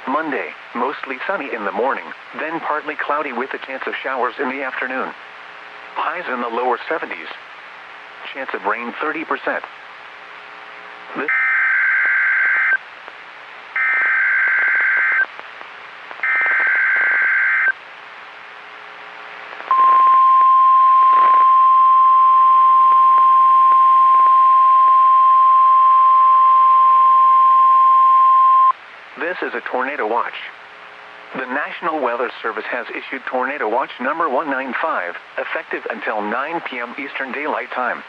Monday, mostly sunny in the morning, then partly cloudy with a chance of showers in the afternoon. Highs in the lower 70s. Chance of rain 30%. This is a tornado watch. The National Weather Service has issued Tornado Watch number 195, effective until 9 p.m. Eastern Daylight Time.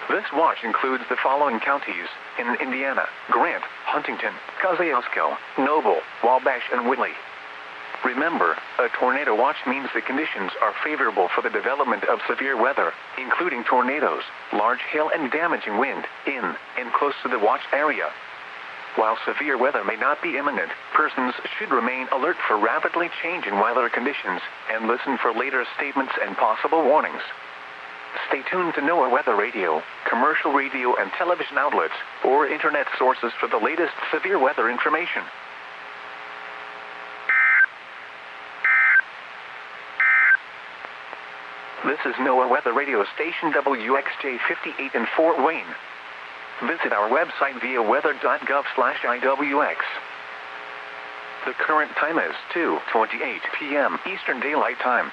This watch includes the following counties in Indiana: Grant, Huntington, Kosciuszko, Noble, Wabash, and Whitley. Remember, a tornado watch means the conditions are favorable for the development of severe weather, including tornadoes, large hail, and damaging wind, in and close to the watch area. While severe weather may not be imminent, persons should remain alert for rapidly changing weather conditions and listen for later statements and possible warnings. Stay tuned to NOAA Weather Radio, commercial radio and television outlets, or internet sources for the latest severe weather information. This is NOAA Weather Radio Station WXJ58 in Fort Wayne. Visit our website via weather.gov/IWX. The current time is 2:28 p.m. Eastern Daylight Time.